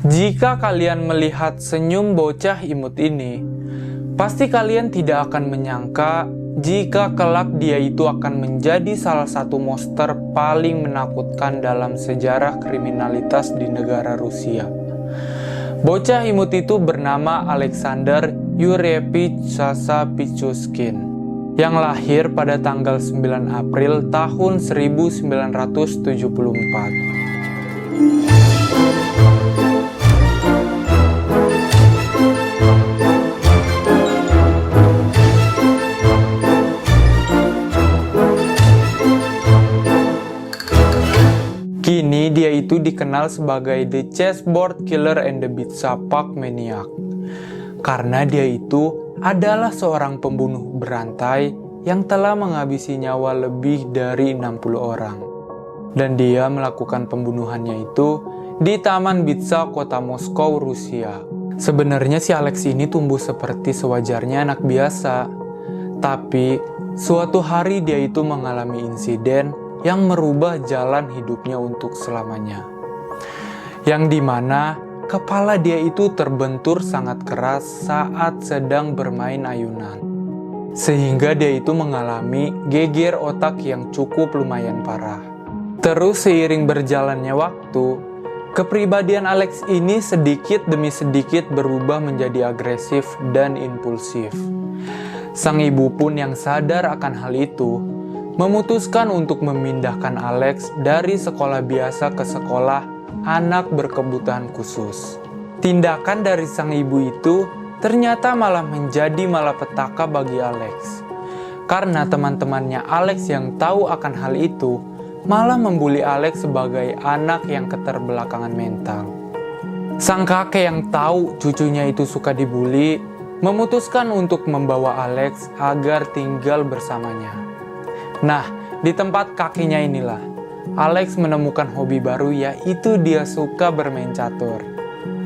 Jika kalian melihat senyum bocah imut ini, pasti kalian tidak akan menyangka jika kelak dia itu akan menjadi salah satu monster paling menakutkan dalam sejarah kriminalitas di negara Rusia. Bocah imut itu bernama Alexander Yuryevich Sasha Pichuskin, yang lahir pada tanggal 9 April tahun 1974. Kini dia itu dikenal sebagai The Chessboard Killer and the Pizza Park Maniac, karena dia itu adalah seorang pembunuh berantai yang telah menghabisi nyawa lebih dari 60 orang. Dan dia melakukan pembunuhannya itu di Taman Bitsa, kota Moskow, Rusia. Sebenarnya si Alex ini tumbuh seperti sewajarnya anak biasa, tapi suatu hari dia itu mengalami insiden yang merubah jalan hidupnya untuk selamanya. Yang dimana kepala dia itu terbentur sangat keras saat sedang bermain ayunan. Sehingga dia itu mengalami geger otak yang cukup lumayan parah. Terus seiring berjalannya waktu, kepribadian Alex ini sedikit demi sedikit berubah menjadi agresif dan impulsif. Sang ibu pun yang sadar akan hal itu, memutuskan untuk memindahkan Alex dari sekolah biasa ke sekolah anak berkebutuhan khusus. Tindakan dari sang ibu itu ternyata malah menjadi malapetaka bagi Alex. Karena teman-temannya Alex yang tahu akan hal itu, malah membuli Alex sebagai anak yang keterbelakangan mental. Sang kakek yang tahu cucunya itu suka dibully, memutuskan untuk membawa Alex agar tinggal bersamanya. Nah, di tempat kakeknya inilah, Alex menemukan hobi baru, yaitu dia suka bermain catur.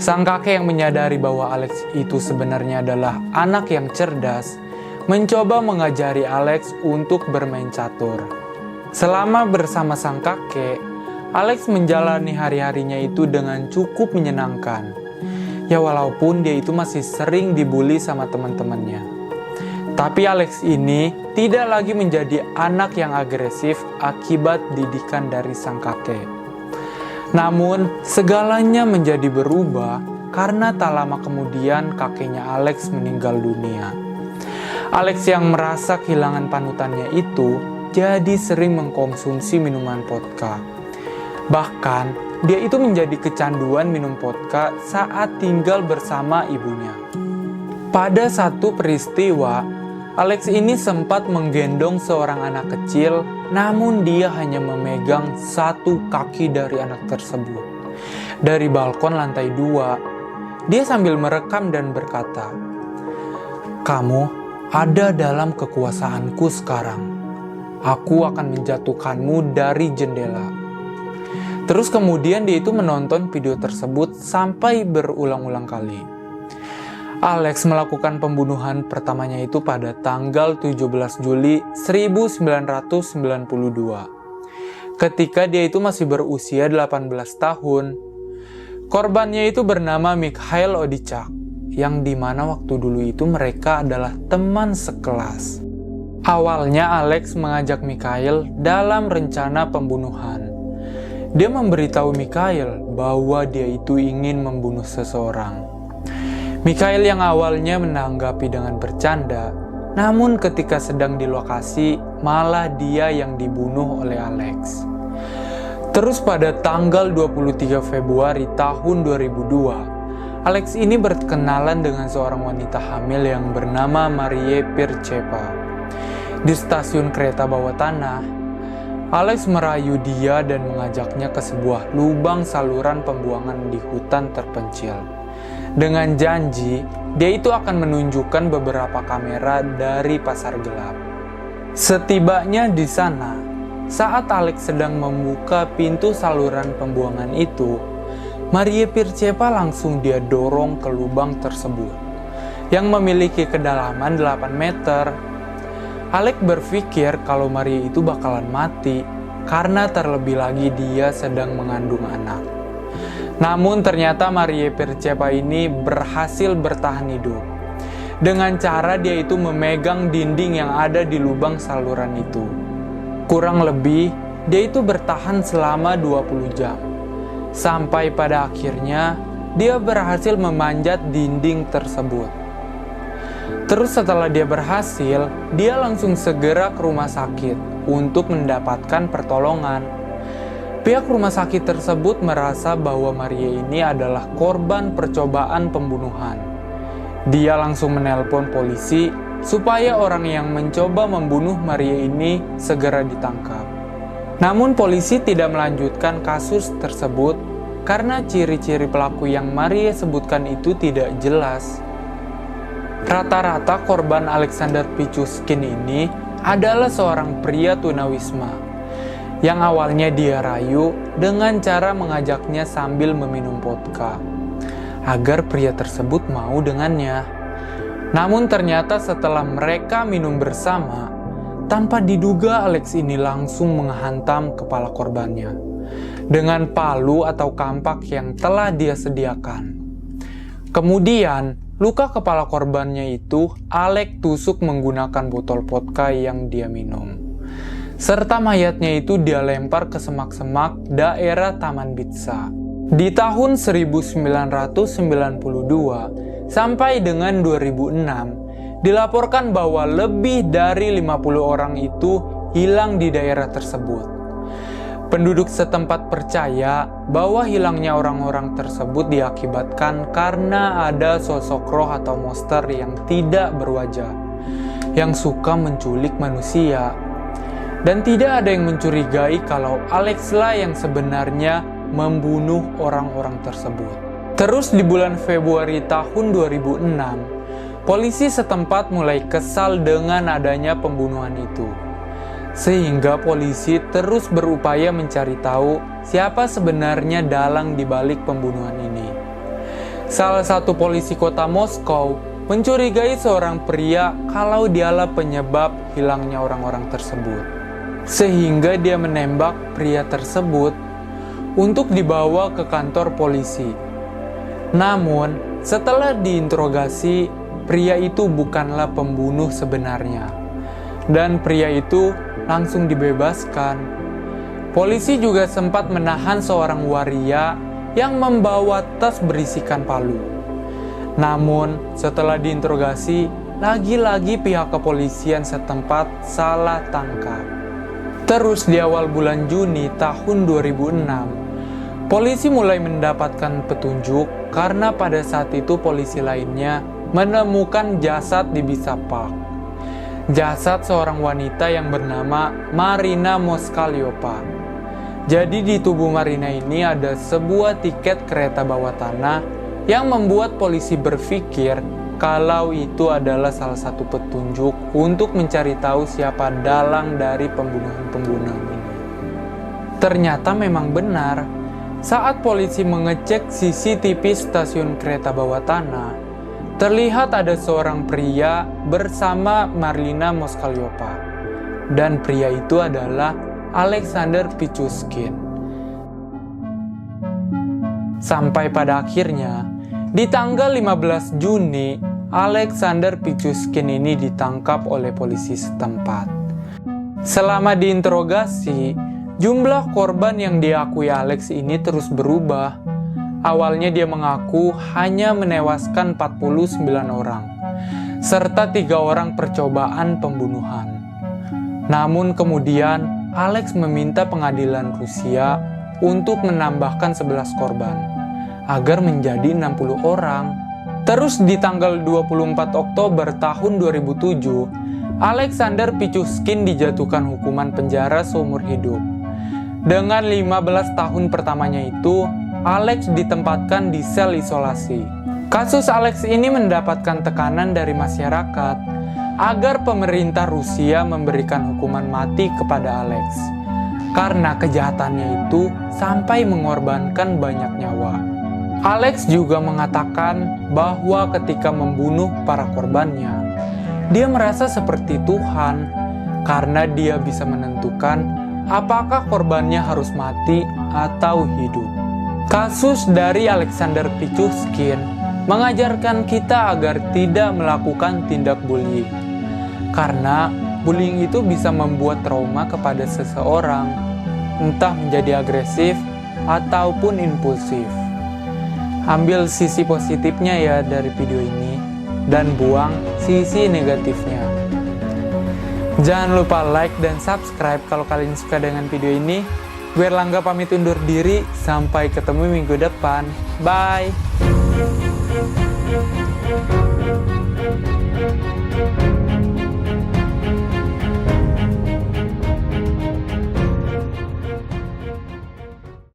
Sang kakek yang menyadari bahwa Alex itu sebenarnya adalah anak yang cerdas, mencoba mengajari Alex untuk bermain catur. Selama bersama sang kakek, Alex menjalani hari-harinya itu dengan cukup menyenangkan. Ya walaupun dia itu masih sering dibully sama teman-temannya. Tapi Alex ini tidak lagi menjadi anak yang agresif akibat didikan dari sang kakek. Namun, segalanya menjadi berubah karena tak lama kemudian kakeknya Alex meninggal dunia. Alex yang merasa kehilangan panutannya itu jadi sering mengkonsumsi minuman vodka. Bahkan, dia itu menjadi kecanduan minum vodka saat tinggal bersama ibunya. Pada satu peristiwa, Alex ini sempat menggendong seorang anak kecil, namun dia hanya memegang satu kaki dari anak tersebut. Dari balkon lantai 2, dia sambil merekam dan berkata, "Kamu ada dalam kekuasaanku sekarang. Aku akan menjatuhkanmu dari jendela." Terus kemudian dia itu menonton video tersebut sampai berulang-ulang kali. Alex melakukan pembunuhan pertamanya itu pada tanggal 17 Juli 1992. Ketika dia itu masih berusia 18 tahun. Korbannya itu bernama Mikhail Odichak, yang dimana waktu dulu itu mereka adalah teman sekelas. Awalnya Alex mengajak Mikhail dalam rencana pembunuhan. Dia memberitahu Mikhail bahwa dia itu ingin membunuh seseorang. Mikhail yang awalnya menanggapi dengan bercanda, namun ketika sedang di lokasi, malah dia yang dibunuh oleh Alex. Terus pada tanggal 23 Februari tahun 2002, Alex ini berkenalan dengan seorang wanita hamil yang bernama Marie Pircepa. Di stasiun kereta bawah tanah, Alex merayu dia dan mengajaknya ke sebuah lubang saluran pembuangan di hutan terpencil. Dengan janji, dia itu akan menunjukkan beberapa kamera dari pasar gelap. Setibanya di sana, saat Alex sedang membuka pintu saluran pembuangan itu, Marie Pircepa langsung dia dorong ke lubang tersebut, yang memiliki kedalaman 8 meter. Alex berpikir kalau Marie itu bakalan mati, karena terlebih lagi dia sedang mengandung anak. Namun ternyata Maria Percepa ini berhasil bertahan hidup. Dengan cara dia itu memegang dinding yang ada di lubang saluran itu. Kurang lebih, dia itu bertahan selama 20 jam. Sampai pada akhirnya, dia berhasil memanjat dinding tersebut. Terus setelah dia berhasil, dia langsung segera ke rumah sakit untuk mendapatkan pertolongan. Pihak rumah sakit tersebut merasa bahwa Maria ini adalah korban percobaan pembunuhan. Dia langsung menelpon polisi supaya orang yang mencoba membunuh Maria ini segera ditangkap. Namun polisi tidak melanjutkan kasus tersebut karena ciri-ciri pelaku yang Maria sebutkan itu tidak jelas. Rata-rata korban Alexander Pichuskin ini adalah seorang pria tunawisma yang awalnya dia rayu dengan cara mengajaknya sambil meminum vodka agar pria tersebut mau dengannya. Namun ternyata setelah mereka minum bersama, tanpa diduga Alex ini langsung menghantam kepala korbannya dengan palu atau kampak yang telah dia sediakan. Kemudian, luka kepala korbannya itu Alex tusuk menggunakan botol vodka yang dia minum. Serta mayatnya itu dia lempar ke semak-semak daerah Taman Bitsa. Di tahun 1992 sampai dengan 2006, dilaporkan bahwa lebih dari 50 orang itu hilang di daerah tersebut. Penduduk setempat percaya bahwa hilangnya orang-orang tersebut diakibatkan karena ada sosok roh atau monster yang tidak berwajah, yang suka menculik manusia. Dan tidak ada yang mencurigai kalau Alex lah yang sebenarnya membunuh orang-orang tersebut. Terus di bulan Februari tahun 2006, polisi setempat mulai kesal dengan adanya pembunuhan itu. Sehingga polisi terus berupaya mencari tahu siapa sebenarnya dalang di balik pembunuhan ini. Salah satu polisi kota Moskow mencurigai seorang pria kalau dialah penyebab hilangnya orang-orang tersebut. Sehingga dia menembak pria tersebut untuk dibawa ke kantor polisi. Namun, setelah diinterogasi, pria itu bukanlah pembunuh sebenarnya. Dan pria itu langsung dibebaskan. Polisi juga sempat menahan seorang waria yang membawa tas berisikan palu. Namun, setelah diinterogasi, lagi-lagi pihak kepolisian setempat salah tangkap. Terus di awal bulan Juni tahun 2006, polisi mulai mendapatkan petunjuk karena pada saat itu polisi lainnya menemukan jasad di Bitsa Park. Jasad seorang wanita yang bernama Marina Moskalyova. Jadi di tubuh Marina ini ada sebuah tiket kereta bawah tanah yang membuat polisi berpikir kalau itu adalah salah satu petunjuk untuk mencari tahu siapa dalang dari pembunuhan-pembunuhan ini. Ternyata memang benar. Saat polisi mengecek CCTV stasiun kereta bawah tanah, terlihat ada seorang pria bersama Marina Moskalyova. Dan pria itu adalah Alexander Pichuskin. Sampai pada akhirnya, di tanggal 15 Juni, Alexander Pichuskin ini ditangkap oleh polisi setempat. Selama diinterogasi, jumlah korban yang diakui Alex ini terus berubah. Awalnya dia mengaku hanya menewaskan 49 orang, serta 3 orang percobaan pembunuhan. Namun kemudian, Alex meminta pengadilan Rusia untuk menambahkan 11 korban, agar menjadi 60 orang. Terus di tanggal 24 Oktober tahun 2007, Alexander Pichuskin dijatuhkan hukuman penjara seumur hidup. Dengan 15 tahun pertamanya itu, Alex ditempatkan di sel isolasi. Kasus Alex ini mendapatkan tekanan dari masyarakat agar pemerintah Rusia memberikan hukuman mati kepada Alex. Karena kejahatannya itu sampai mengorbankan banyak nyawa. Alex juga mengatakan bahwa ketika membunuh para korbannya, dia merasa seperti Tuhan karena dia bisa menentukan apakah korbannya harus mati atau hidup. Kasus dari Alexander Pichushkin mengajarkan kita agar tidak melakukan tindak bullying. Karena bullying itu bisa membuat trauma kepada seseorang, entah menjadi agresif ataupun impulsif. Ambil sisi positifnya ya dari video ini, dan buang sisi negatifnya. Jangan lupa like dan subscribe kalau kalian suka dengan video ini. Gue Erlangga pamit undur diri, sampai ketemu minggu depan. Bye!